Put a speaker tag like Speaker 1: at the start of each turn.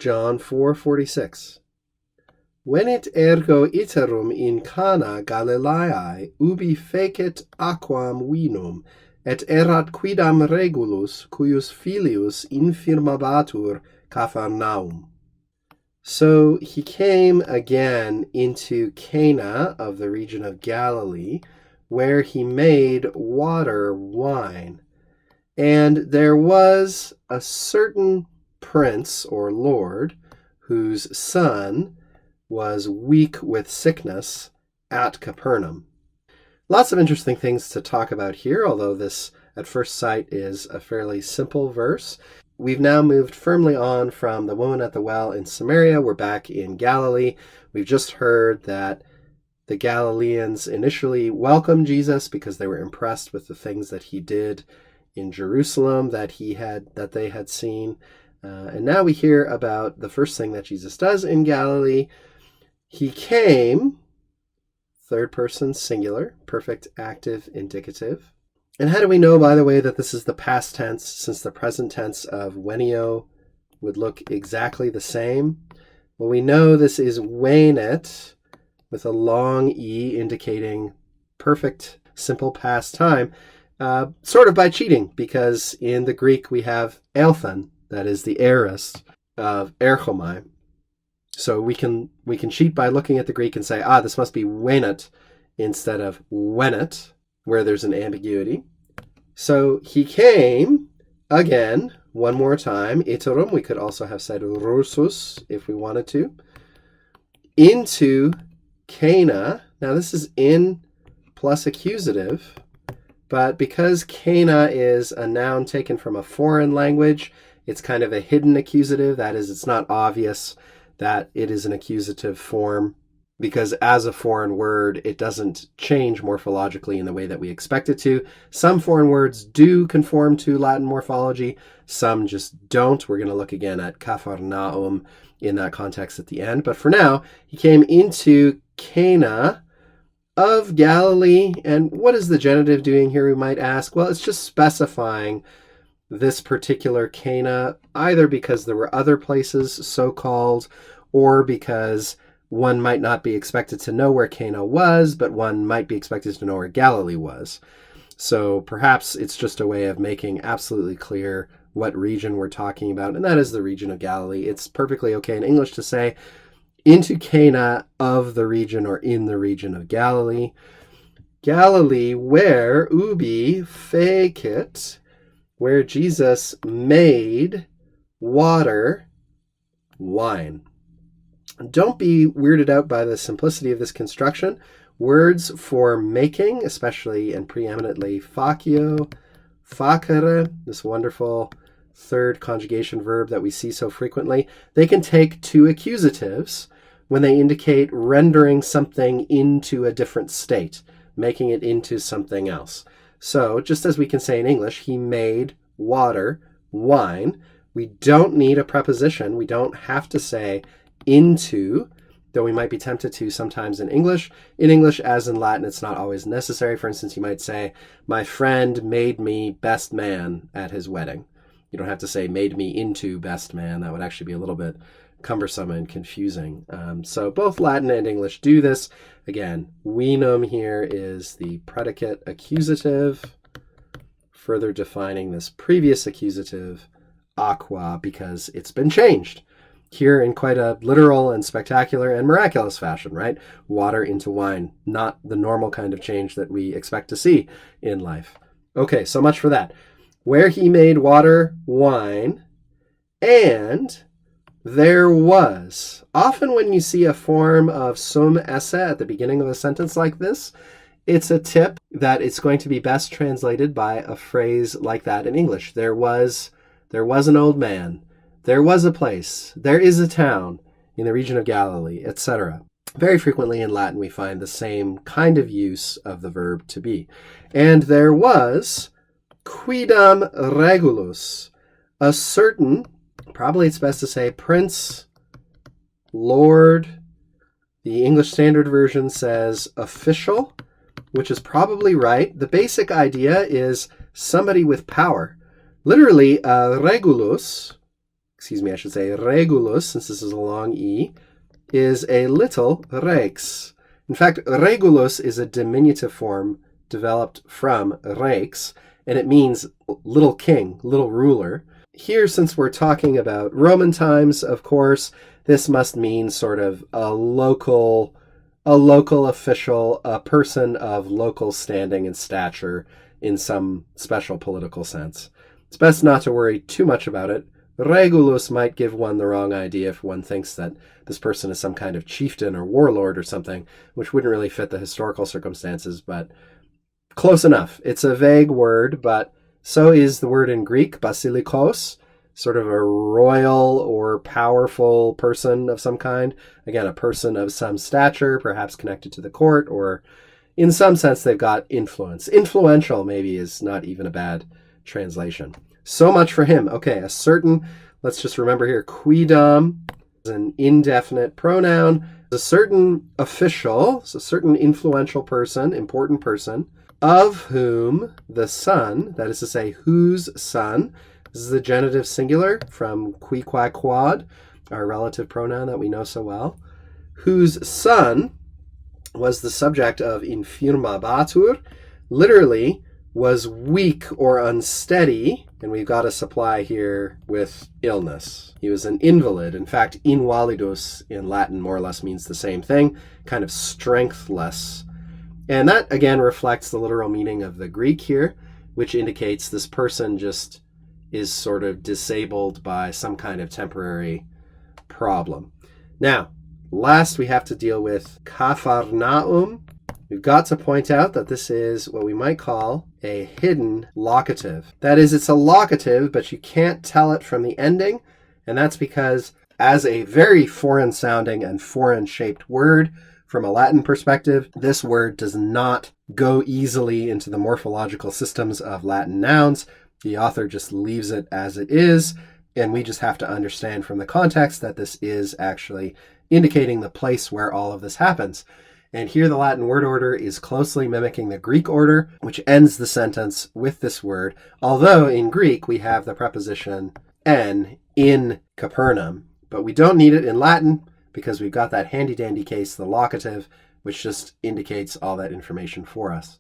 Speaker 1: John 4:46. Venit ergo iterum in Cana Galilaeae, ubi fecit aquam vinum, et erat quidam regulus, cuius filius infirmabatur Capharnaum. So he came again into Cana of the region of Galilee, where he made water wine. And there was a certain prince or lord whose son was weak with sickness at Capernaum. Lots of interesting things to talk about here, although this at first sight is a fairly simple verse. We've now moved firmly on from the woman at the well in Samaria. We're back in Galilee. We've just heard that the Galileans initially welcomed Jesus because they were impressed with the things that he did in Jerusalem that they had seen. And now we hear about the first thing that Jesus does in Galilee. He came, third person singular, perfect active indicative. And how do we know, by the way, that this is the past tense, since the present tense of venio would look exactly the same? Well, we know this is venet with a long E indicating perfect simple past time, sort of by cheating, because in the Greek we have elthan, that is the aorist of erchomai. So we can cheat by looking at the Greek and say, this must be venet instead of venet, where there's an ambiguity. So he came again, one more time, iterum, we could also have said rusus if we wanted to, into Cana. Now this is in plus accusative, but because Cana is a noun taken from a foreign language, it's kind of a hidden accusative. That is, it's not obvious that it is an accusative form, because as a foreign word, it doesn't change morphologically in the way that we expect it to. Some foreign words do conform to Latin morphology, some just don't. We're going to look again at Capharnaum in that context at the end. But for now, he came into Cana of Galilee. And what is the genitive doing here, we might ask? Well, it's just specifying this particular Cana, either because there were other places so called, or because one might not be expected to know where Cana was, but one might be expected to know where Galilee was. So perhaps it's just a way of making absolutely clear what region we're talking about, and that is the region of Galilee. It's perfectly okay in English to say into Cana of the region or in the region of Galilee. Galilee, where ubi fecit, where Jesus made water wine. Don't be weirded out by the simplicity of this construction. Words for making, especially and preeminently facio, facere, this wonderful third conjugation verb that we see so frequently, they can take two accusatives when they indicate rendering something into a different state, making it into something else. So just as we can say in English, he made water wine, we don't need a preposition. We don't have to say into, though we might be tempted to sometimes in English. In English, as in Latin, it's not always necessary. For instance, you might say, my friend made me best man at his wedding. You don't have to say made me into best man. That would actually be a little bit cumbersome and confusing. So both Latin and English do this. Again, venum here is the predicate accusative, further defining this previous accusative, aqua, because it's been changed here in quite a literal and spectacular and miraculous fashion, right? Water into wine, not the normal kind of change that we expect to see in life. Okay, so much for that. Where he made water wine, and there was. Often when you see a form of sum esse at the beginning of a sentence like this, it's a tip that it's going to be best translated by a phrase like that in English. There was an old man. There was a place. There is a town in the region of Galilee, etc. Very frequently in Latin, we find the same kind of use of the verb to be. And there was quidam regulus, a certain, probably it's best to say prince, lord. The English Standard Version says official, which is probably right. The basic idea is somebody with power. Literally, regulus I should say regulus, since this is a long E, is a little rex. In fact, regulus is a diminutive form developed from rex, and it means little king, little ruler. Here, since we're talking about Roman times, of course, this must mean sort of a local official, a person of local standing and stature in some special political sense. It's best not to worry too much about it. Regulus might give one the wrong idea if one thinks that this person is some kind of chieftain or warlord or something, which wouldn't really fit the historical circumstances, but close enough. It's a vague word, but so is the word in Greek, basilikos, sort of a royal or powerful person of some kind. Again, a person of some stature, perhaps connected to the court, or in some sense they've got influence. Influential maybe is not even a bad translation. So much for him. Okay, a certain, let's just remember here, quidam is an indefinite pronoun. A certain official, so a certain influential person, important person, of whom the son, that is to say, whose son, this is the genitive singular from qui, qua, quod, our relative pronoun that we know so well, whose son was the subject of infirmabatur, literally was weak or unsteady, and we've got a supply here with illness. He was an invalid. In fact, invalidus in Latin more or less means the same thing, kind of strengthless. And that, again, reflects the literal meaning of the Greek here, which indicates this person just is sort of disabled by some kind of temporary problem. Now, last we have to deal with Capharnaum. We've got to point out that this is what we might call a hidden locative. That is, it's a locative, but you can't tell it from the ending, and that's because as a very foreign sounding and foreign shaped word, from a Latin perspective, this word does not go easily into the morphological systems of Latin nouns. The author just leaves it as it is, and we just have to understand from the context that this is actually indicating the place where all of this happens. And here the Latin word order is closely mimicking the Greek order, which ends the sentence with this word, although in Greek we have the preposition en in Capernaum, but we don't need it in Latin because we've got that handy-dandy case, the locative, which just indicates all that information for us.